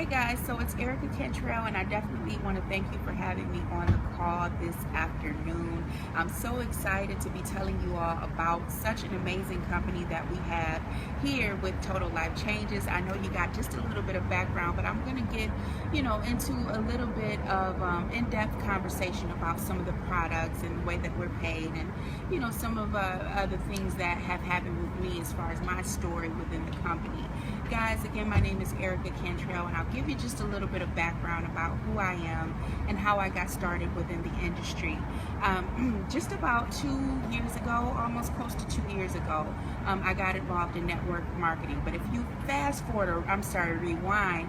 Hey guys, so it's Erica Cantrell, and I definitely want to thank you for having me on the call this afternoon. I'm so excited to be telling you all about such an amazing company that we have here with Total Life Changes. I know you got just a little bit of background, but I'm going to get, into a little bit of in-depth conversation about some of the products and the way that we're paid, and some of the things that have happened with me as far as my story within the company. Guys, again, my name is Erica Cantrell, and I'll give you just a little bit of background about who I am and how I got started within the industry. Just about 2 years ago, almost close to 2 years ago, I got involved in network marketing. But if you fast forward, or rewind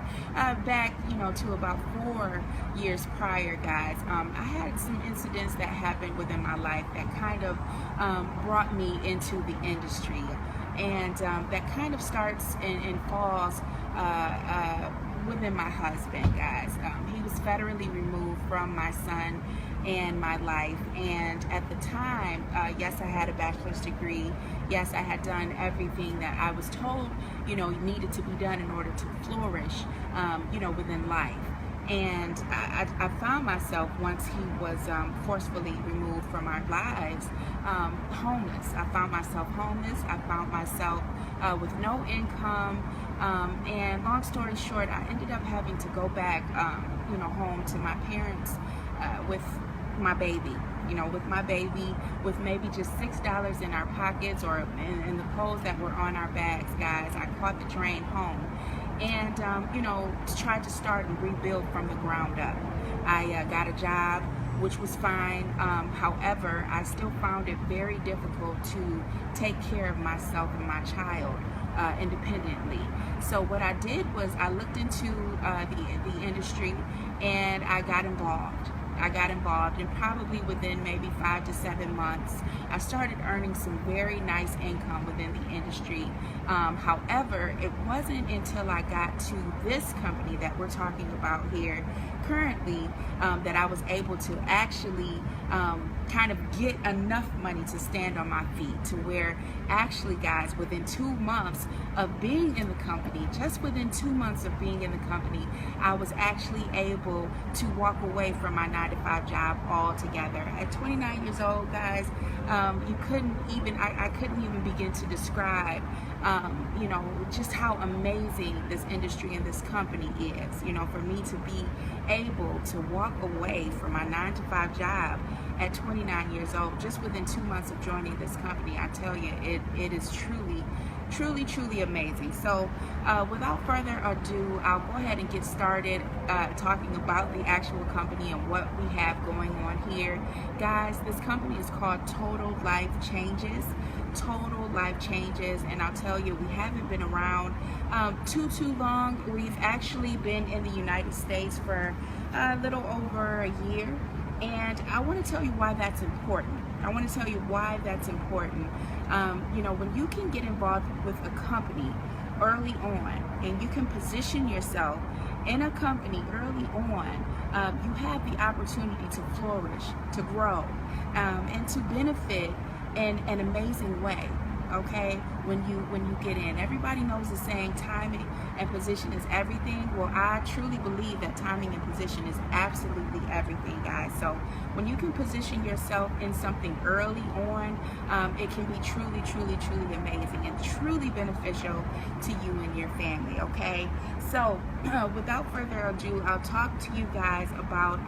back, to about 4 years prior, guys, I had some incidents that happened within my life that kind of brought me into the industry. And that kind of starts and falls within my husband, guys. He was federally removed from my son and my life, and at the time, yes, I had a bachelor's degree. Yes, I had done everything that I was told, needed to be done in order to flourish, within life. And I found myself, once he was forcefully removed from our lives, homeless. I found myself homeless. I found myself with no income. And long story short, I ended up having to go back, home to my parents with my baby. With maybe just $6 in our pockets, or in the clothes that were on our bags, guys. I caught the train home. And, to try to start and rebuild from the ground up. I got a job, which was fine. However, I still found it very difficult to take care of myself and my child independently. So what I did was I looked into the industry, and I got involved. And probably within maybe 5 to 7 months, I started earning some very nice income within the industry. However, it wasn't until I got to this company that we're talking about here currently that I was able to actually kind of get enough money to stand on my feet, to where actually, guys, within 2 months of being in the company, just within 2 months of being in the company, I was actually able to walk away from my 9-to-5 job altogether. At 29 years old, guys, I couldn't even begin to describe, just how amazing this industry and this company is. For me to be able to walk away from my 9-to-5 job at 29 years old, just within 2 months of joining this company, I tell you, it is truly amazing. So without further ado, I'll go ahead and get started talking about the actual company and what we have going on here. Guys, this company is called Total Life Changes. Total Life Changes, and I'll tell you, we haven't been around too long. We've actually been in the United States for a little over a year, and I want to tell you why that's important. When you can get involved with a company early on, and you can position yourself in a company early on, you have the opportunity to flourish, to grow, and to benefit in an amazing way. Okay, when you get in, everybody knows the saying, timing and position is everything. Well, I truly believe that timing and position is absolutely everything, guys. So when you can position yourself in something early on, it can be truly amazing and truly beneficial to you and your family. Okay, so without further ado, I'll talk to you guys about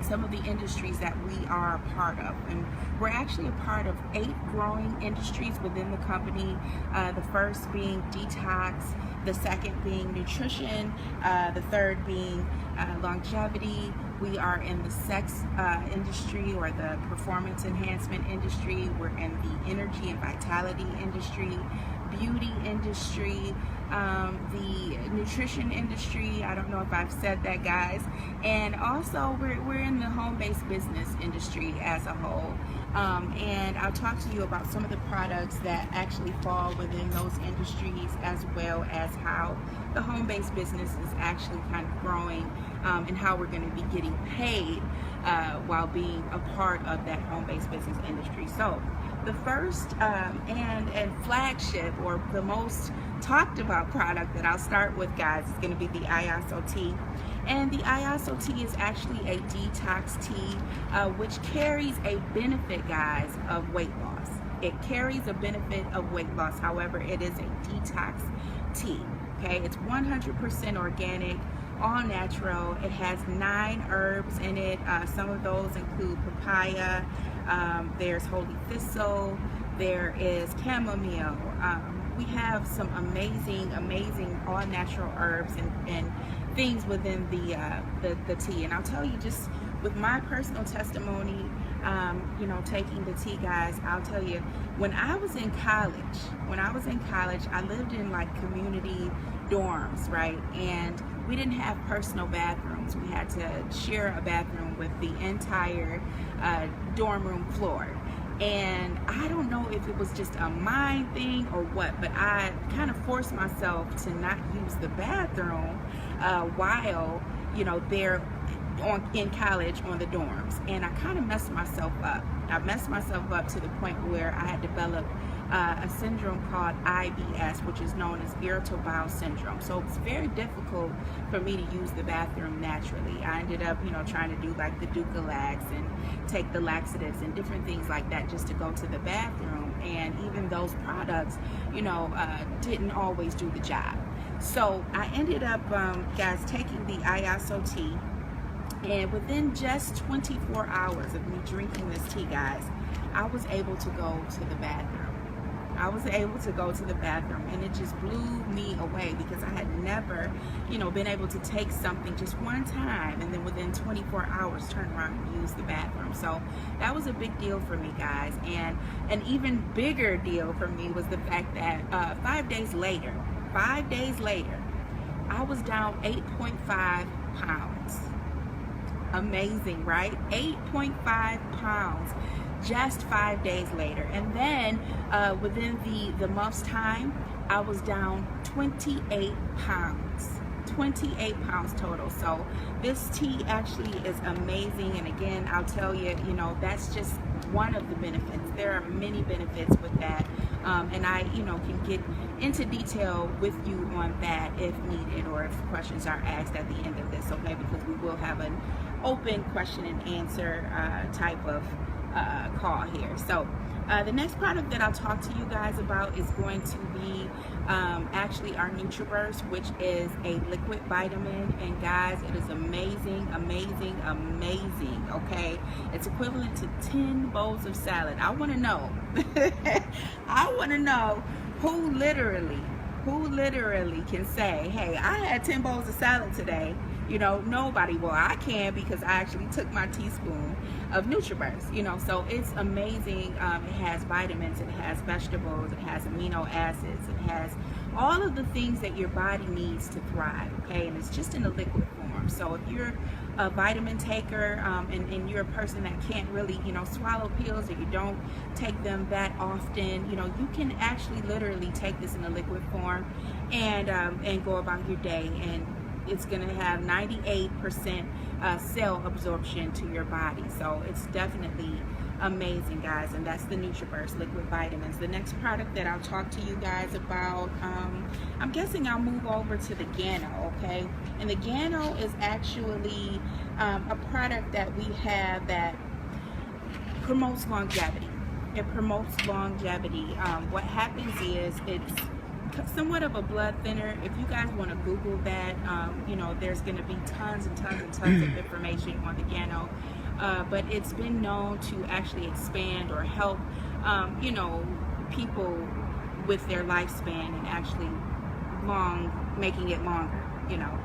some of the industries that we are a part of. And we're actually a part of 8 growing industries within the company. The first being detox, the second being nutrition, the third being longevity. We are in the sex industry, or the performance enhancement industry. We're in the energy and vitality industry, beauty industry, the nutrition industry. I don't know if I've said that, guys. And also we're in the home-based business industry as a whole. And I'll talk to you about some of the products that actually fall within those industries, as well as how the home-based business is actually kind of growing, and how we're going to be getting paid while being a part of that home-based business industry. So the first and flagship, or the most talked about product that I'll start with, guys, is going to be the ISO tea. And the ISO tea is actually a detox tea, which carries a benefit, guys, of weight loss. It carries a benefit of weight loss. However, it is a detox tea. Okay, it's 100% organic, all natural. It has 9 herbs in it. Some of those include papaya, there's holy thistle, there is chamomile. We have some amazing all natural herbs and things within the tea. And I'll tell you, just with my personal testimony, you know, taking the tea, guys, I'll tell you, when I was in college, I lived in like community dorms, right? And we didn't have personal bathrooms. We had to share a bathroom with the entire dorm room floor. And I don't know if it was just a mind thing or what, but I kind of forced myself to not use the bathroom while, you know, there in college on the dorms. And I kind of messed myself up. I messed myself up to the point where I had developed a syndrome called IBS, which is known as irritable bowel syndrome. So it's very difficult for me to use the bathroom naturally. I ended up, you know, trying to do like the Ducalax and take the laxatives and different things like that just to go to the bathroom. And even those products, you know, didn't always do the job. So I ended up, guys, taking the ISO tea. And within just 24 hours of me drinking this tea, guys, I was able to go to the bathroom. And it just blew me away, because I had never, you know, been able to take something just one time and then within 24 hours turn around and use the bathroom. So that was a big deal for me, guys. And an even bigger deal for me was the fact that 5 days later, I was down 8.5 pounds. Amazing, right? 8.5 pounds just 5 days later. And then within the month's time, I was down 28 pounds. 28 pounds total. So this tea actually is amazing. And again, I'll tell you, you know, that's just one of the benefits. There are many benefits with that. And I, you know, can get into detail with you on that if needed, or if questions are asked at the end of this, okay? Because we will have an open question and answer type of call here. So the next product that I'll talk to you guys about is going to be actually our NutriBurst, which is a liquid vitamin. And guys, it is amazing, okay? It's equivalent to 10 bowls of salad. I want to know, who literally can say, hey, I had 10 bowls of salad today. You know, nobody. Well, I can, because I actually took my teaspoon of NutriBurst, you know. So it's amazing. It has vitamins, it has vegetables, it has amino acids, it has all of the things that your body needs to thrive, okay? And it's just in a liquid form. So if you're a vitamin taker and you're a person that can't really, you know, swallow pills, or you don't take them that often, you know, you can actually literally take this in a liquid form and go about your day, and it's going to have 98% cell absorption to your body. So it's definitely amazing, guys. And that's the NutriBurst liquid vitamins. The next product that I'll talk to you guys about, I'm guessing I'll move over to the Gano, okay? And the Gano is actually a product that we have that promotes longevity. It promotes longevity. What happens is it's somewhat of a blood thinner. If you guys want to Google that, you know, there's going to be tons and tons of information on the Gano. But it's been known to actually expand or help, you know, people with their lifespan, and actually making it longer, you know.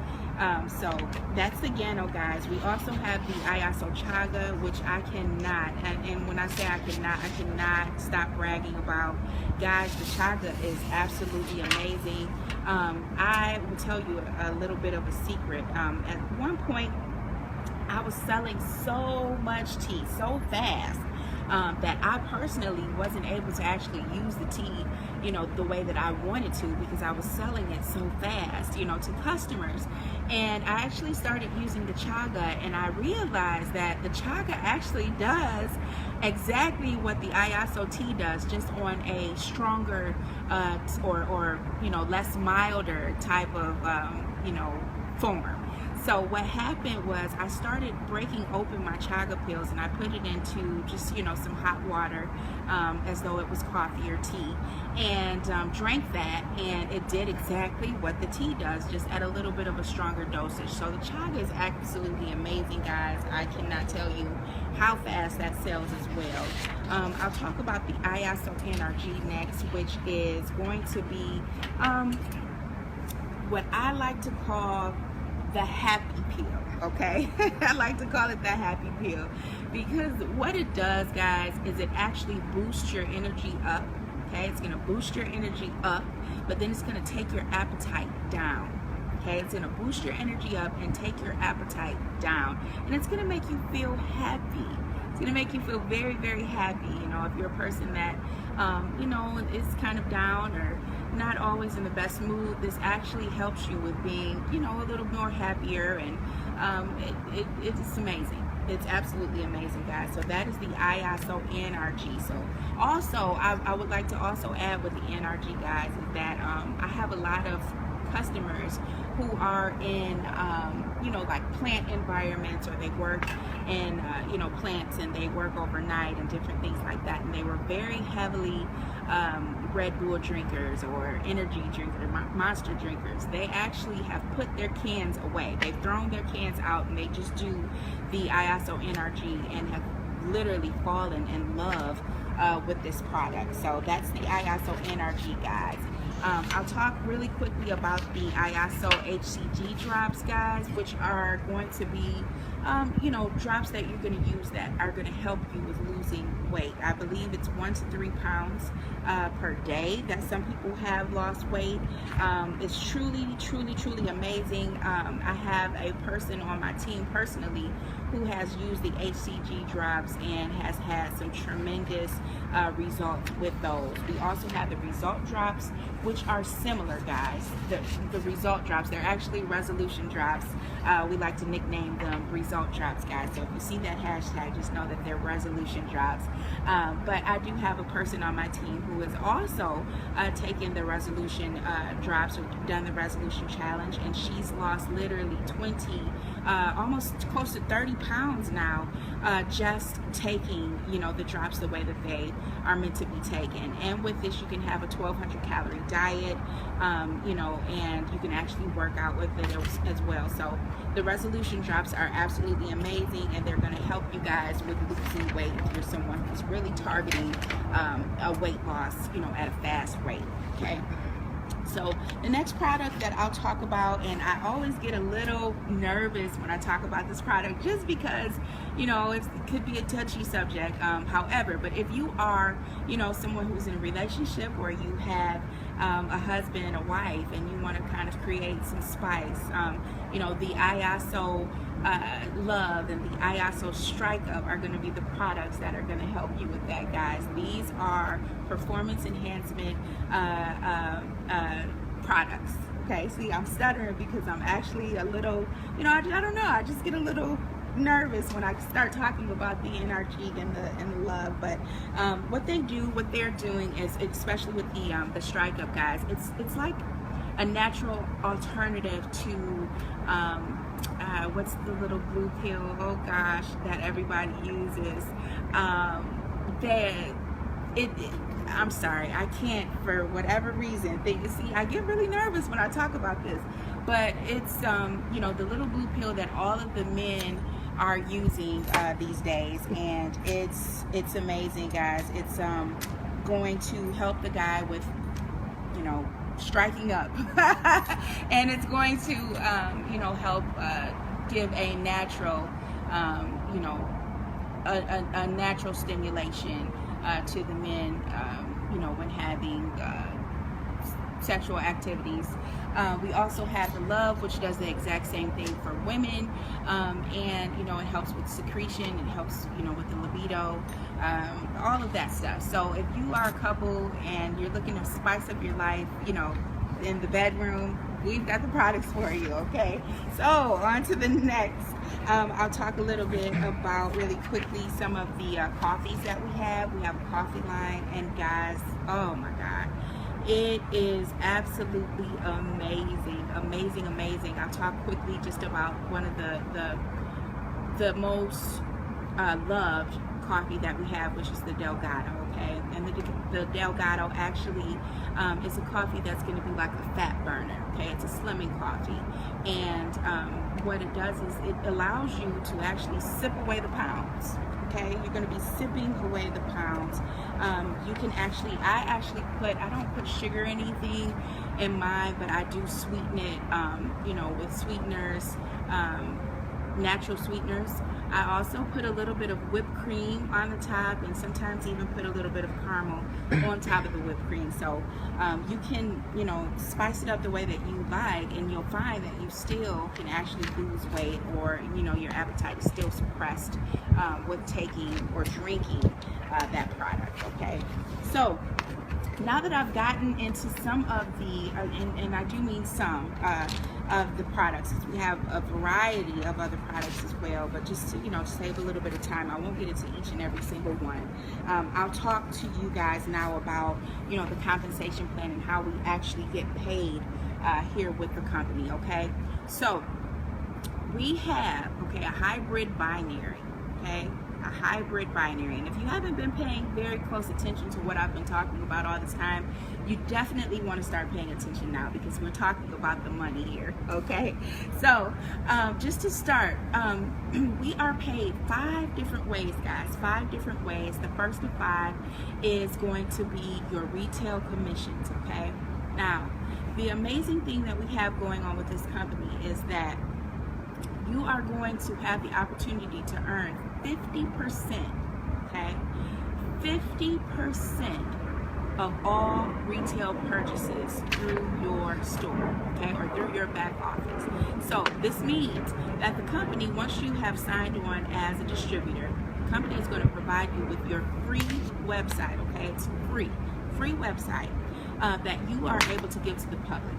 So that's the Gano, guys. We also have the ISO Chaga, which I cannot, and when I say I cannot stop bragging about. Guys, the Chaga is absolutely amazing. I will tell you a little bit of a secret. At one point, I was selling so much tea so fast that I personally wasn't able to actually use the tea, the way that I wanted to, because I was selling it so fast, to customers. And I actually started using the chaga, and I realized that the chaga actually does exactly what the Ayaso tea does, just on a stronger or less milder type of form. So what happened was I started breaking open my chaga pills, and I put it into just some hot water, as though it was coffee or tea, and drank that, and it did exactly what the tea does, just at a little bit of a stronger dosage. So the chaga is absolutely amazing, guys. I cannot tell you how fast that sells as well. I'll talk about the Ayaso NRG next, which is going to be what I like to call the happy pill, okay? I like to call it the happy pill, because what it does, guys, is it actually boosts your energy up, okay? It's gonna boost your energy up, but then it's gonna take your appetite down, okay? It's gonna boost your energy up and take your appetite down, and it's gonna make you feel happy. It's gonna make you feel very, very happy. If you're a person that is kind of down or not always in the best mood, this actually helps you with being a little more happier, and it's amazing. It's absolutely amazing, guys. So that is the Ayaso NRG. So also I would like to also add with the NRG, guys, is that I have a lot of customers who are in like plant environments, or they work in plants, and they work overnight and different things like that, and they were very heavily Red Bull drinkers or energy drinkers, monster drinkers. They actually have put their cans away. They've thrown their cans out, and they just do the Ayaso NRG, and have literally fallen in love with this product. So that's the Ayaso NRG, guys. I'll talk really quickly about the Ayaso HCG drops, guys, which are going to be, drops that you're going to use that are going to help you with losing weight. I believe it's 1 to 3 pounds per day that some people have lost weight. It's truly, truly, truly amazing. I have a person on my team personally who has used the HCG drops and has had some tremendous results with those. We also have the result drops, which are similar, guys. The result drops, they're actually resolution drops. We like to nickname them result drops, guys. So if you see that hashtag, just know that they're resolution drops. But I do have a person on my team who has also taken the resolution drops, or done the resolution challenge, and she's lost literally 20, almost close to 30 pounds now, just taking the drops the way that they are meant to be taken. And with this, you can have a 1,200 calorie diet, and you can actually work out with it as well. So the resolution drops are absolutely amazing, and they're going to help you guys with losing weight if you're someone who's really targeting a weight loss at a fast rate, okay? So the next product that I'll talk about, and I always get a little nervous when I talk about this product, just because it could be a touchy subject, however, but if you are someone who's in a relationship, or you have a husband and a wife, and you want to kind of create some spice, the Ayaso Love and the Ayaso Strike Up are going to be the products that are going to help you with that, guys. These are performance enhancement products. Okay, see, I'm stuttering because I'm actually a little, I don't know, I just get a little nervous when I start talking about the NRG and the Love. But what they're doing is, especially with the Strike Up, guys, it's like a natural alternative to what's the little blue pill, oh gosh, that everybody uses. I'm sorry, I can't, for whatever reason. See, I get really nervous when I talk about this, but it's the little blue pill that all of the men are using these days, and it's amazing, guys. It's going to help the guy with striking up and it's going to help give a natural a natural stimulation to the men when having sexual activities We also have the Love, which does the exact same thing for women, and you know, it helps with secretion, it helps, you know, with the libido, all of that stuff. So if you are a couple and you're looking to spice up your life, you know, in the bedroom, we've got the products for you. Okay, so on to the next. I'll talk a little bit about, really quickly, some of the coffees that we have. We have a coffee line, and guys, oh my god, it is absolutely amazing, amazing, amazing. I'll talk quickly just about one of the most loved coffee that we have, which is the Delgado. Okay, and the Delgado actually is a coffee that's going to be like a fat burner. Okay, it's a slimming coffee, and what it does is it allows you to actually sip away the pounds. Okay, you're going to be sipping away the pounds. You can actually, I don't put sugar or anything in mine, but I do sweeten it, you know, with sweeteners, natural sweeteners. I also put a little bit of whipped cream on the top, and sometimes even put a little bit of caramel on top of the whipped cream. So you can, you know, spice it up the way that you like, and you'll find that you still can actually lose weight, or, you know, your appetite is still suppressed with taking or drinking that product. Okay, so now that I've gotten into some of the, and I do mean some of the products, we have a variety of other products as well, but just to, you know, save a little bit of time, I won't get into each and every single one. I'll talk to you guys now about, you know, the compensation plan and how we actually get paid here with the company. Okay, so we have, okay, a hybrid binary. Okay, a hybrid binary, and if you haven't been paying very close attention to what I've been talking about all this time, you definitely want to start paying attention now, because we're talking about the money here. Okay, so just to start, we are paid 5 different ways, guys. 5 different ways. The first of 5 is going to be your retail commissions. Okay, now the amazing thing that we have going on with this company is that you are going to have the opportunity to earn 50%, okay? 50% of all retail purchases through your store, okay, or through your back office. So this means that the company, once you have signed on as a distributor, the company is going to provide you with your free website, okay? It's free website that you are able to give to the public.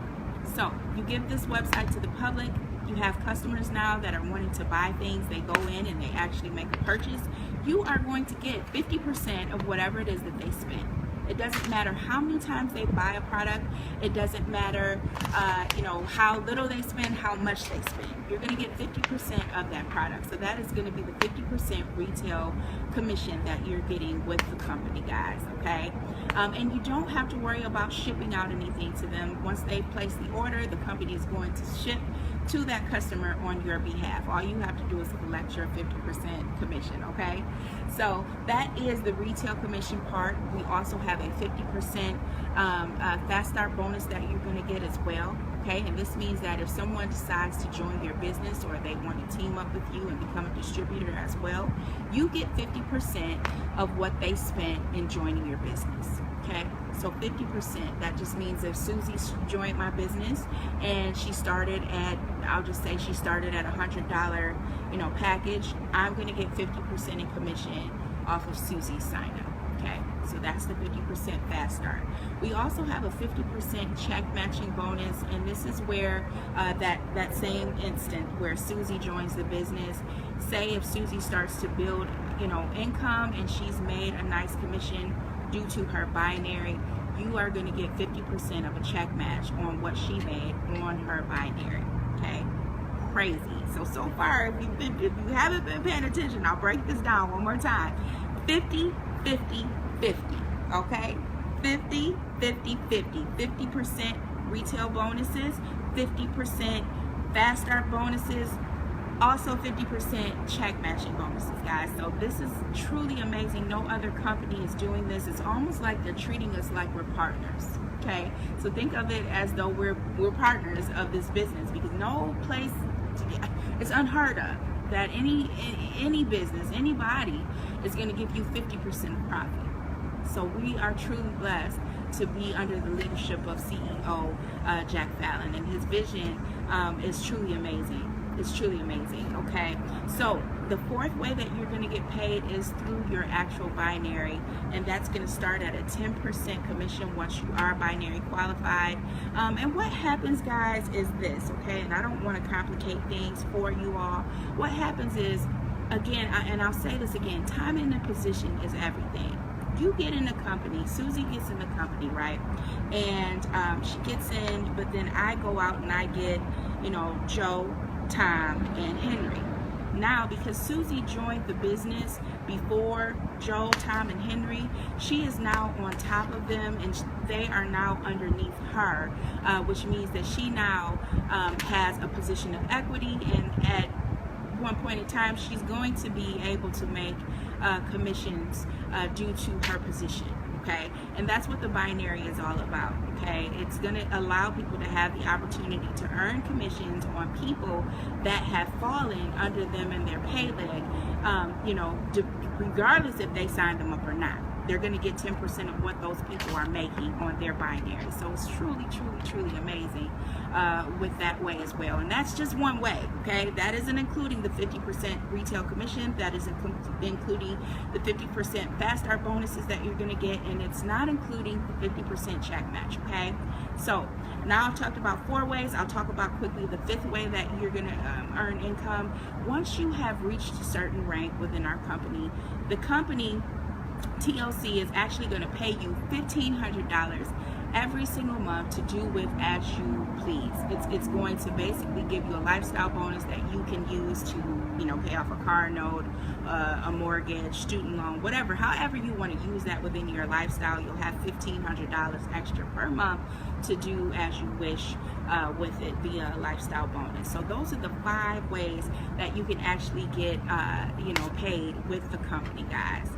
So you give this website to the public. You have customers now that are wanting to buy things. They go in and they actually make a purchase. You are going to get 50% of whatever it is that they spend. It doesn't matter how many times they buy a product. It doesn't matter, you know, how little they spend, how much they spend. You're going to get 50% of that product. So that is going to be the 50% retail commission that you're getting with the company, guys. Okay, and you don't have to worry about shipping out anything to them. Once they place the order, the company is going to ship to that customer on your behalf. All you have to do is collect your 50% commission. Okay, so that is the retail commission part. We also have a 50% fast start bonus that you're going to get as well. Okay, and this means that if someone decides to join your business, or they want to team up with you and become a distributor as well, you get 50% of what they spent in joining your business. Okay, so 50%, that just means if Susie joined my business and she started at, I'll just say she started at $100, you know, package, I'm going to get 50% in commission off of Susie's sign up. Okay, so that's the 50% fast start. We also have a 50% check matching bonus, and this is where that same instant where Susie joins the business. Say if Susie starts to build, you know, income, and she's made a nice commission due to her binary, you are going to get 50% of a check match on what she made on her binary. Okay, crazy. So far, if you haven't been paying attention, I'll break this down one more time. 50, 50, 50. Okay, 50, 50, 50. 50% retail bonuses, 50% fast start bonuses, also 50% check matching bonuses, guys. So this is truly amazing. No other company is doing this. It's almost like they're treating us like we're partners. Okay, so think of it as though we're partners of this business, because no place, it's unheard of that any business, anybody is going to give you 50% of profit. So we are truly blessed to be under the leadership of CEO Jack Fallon, and his vision is truly amazing. It's truly amazing. Okay, so the fourth way that you're going to get paid is through your actual binary, and that's going to start at a 10% commission once you are binary qualified. And what happens, guys, is this, okay, and I don't want to complicate things for you all. What happens is, again, and I'll say this again, time in the position is everything. You get in the company, Susie gets in the company, right? And she gets in, but then I go out and I get, you know, Joe, Tom, and Henry. Now, because Susie joined the business before Joe, Tom, and Henry, she is now on top of them, and they are now underneath her, which means that she now has a position of equity, and at one point in time, she's going to be able to make commissions due to her position. Okay, and that's what the binary is all about. Okay, it's going to allow people to have the opportunity to earn commissions on people that have fallen under them in their pay leg, you know, regardless if they signed them up or not. They're going to get 10% of what those people are making on their binary. So it's truly, truly, truly amazing with that way as well. And that's just one way, okay? That isn't including the 50% retail commission. That is including the 50% fast start bonuses that you're going to get. And it's not including the 50% check match, okay? So now I've talked about 4 ways. I'll talk about quickly the 5th way that you're going to earn income. Once you have reached a certain rank within our company, the company TLC is actually going to pay you $1,500 every single month to do with as you please. It's going to basically give you a lifestyle bonus that you can use to, you know, pay off a car note, a mortgage, student loan, whatever. However you want to use that within your lifestyle, you'll have $1,500 extra per month to do as you wish with it via a lifestyle bonus. So those are the 5 ways that you can actually get, you know, paid with the company, guys.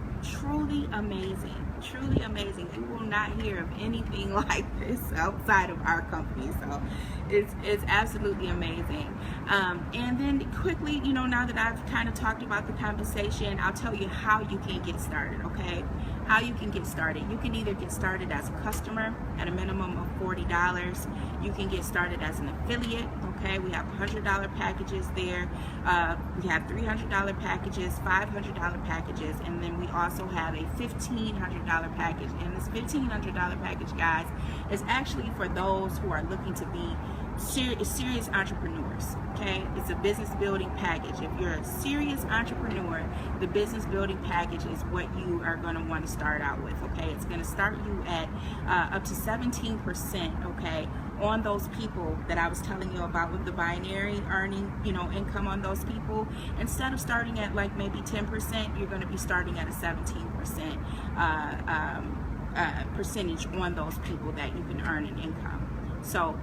Truly amazing, truly amazing. You will not hear of anything like this outside of our company. So it's absolutely amazing. And then quickly, you know, now that I've kind of talked about the compensation, I'll tell you how you can get started. Okay, how you can get started. You can either get started as a customer at a minimum of $40. You can get started as an affiliate. Okay, we have $100 packages there. We have $300 packages, $500 packages, and then we also have a $1,500 package. And this $1,500 package, guys, is actually for those who are looking to be serious entrepreneurs. Okay, it's a business building package. If you're a serious entrepreneur, the business building package is what you are going to want to start out with. Okay, it's going to start you at up to 17%. Okay, on those people that I was telling you about with the binary earning, you know, income on those people. Instead of starting at like maybe 10%, you're going to be starting at a 17% percentage on those people that you can earn an income. So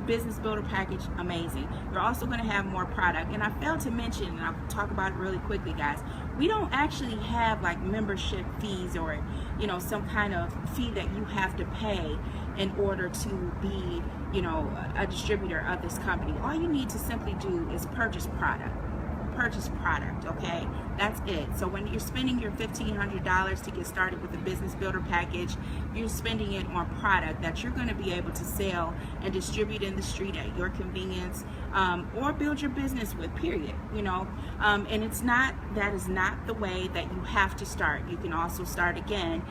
business builder package, amazing. You're also going to have more product, and I failed to mention, and I'll talk about it really quickly, guys, we don't actually have like membership fees or, you know, some kind of fee that you have to pay in order to be, you know, a distributor of this company. All you need to simply do is purchase product, okay? That's it. So when you're spending your $1,500 to get started with the business builder package, you're spending it on product that you're going to be able to sell and distribute in the street at your convenience, or build your business with, period, you know. And that is not the way that you have to start. You can also start again,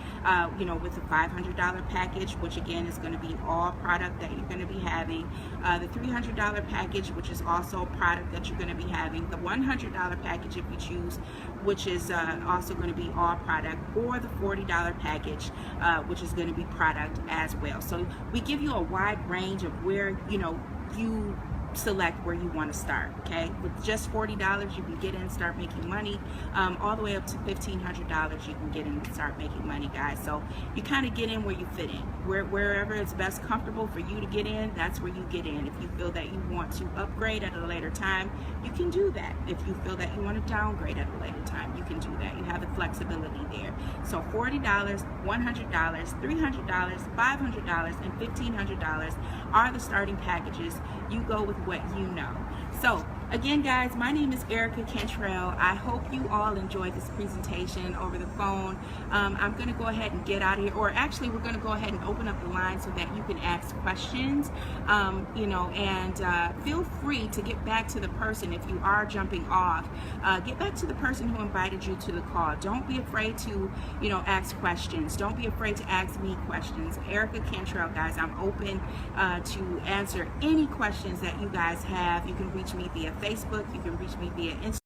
you know, with a $500 package, which again is going to be all product that you're going to be having, the $300 package, which is also product that you're going to be having, the $100 package if you choose, which is also going to be all product, or the $40 package, which is going to be product as well. So we give you a wide range of where, you know, you select where you want to start. Okay, with just $40 you can get in and start making money, all the way up to $1,500 you can get in and start making money, guys. So you kind of get in where you fit in, wherever it's best comfortable for you to get in, that's where you get in. If you feel that you want to upgrade at a later time, you can do that. If you feel that you want to downgrade at a later time, you can do that. You have the flexibility there. So $40, $100, $300, $500, and $1,500 are the starting packages. You go with what you know. So Again, guys, my name is Erica Cantrell. I hope you all enjoyed this presentation over the phone. I'm going to go ahead and get out of here, or actually we're going to go ahead and open up the line so that you can ask questions, and feel free to get back to the person if you are jumping off. Get back to the person who invited you to the call. Don't be afraid to, ask questions. Don't be afraid to ask me questions. Erica Cantrell, guys, I'm open to answer any questions that you guys have. You can reach me via Facebook. You can reach me via Instagram.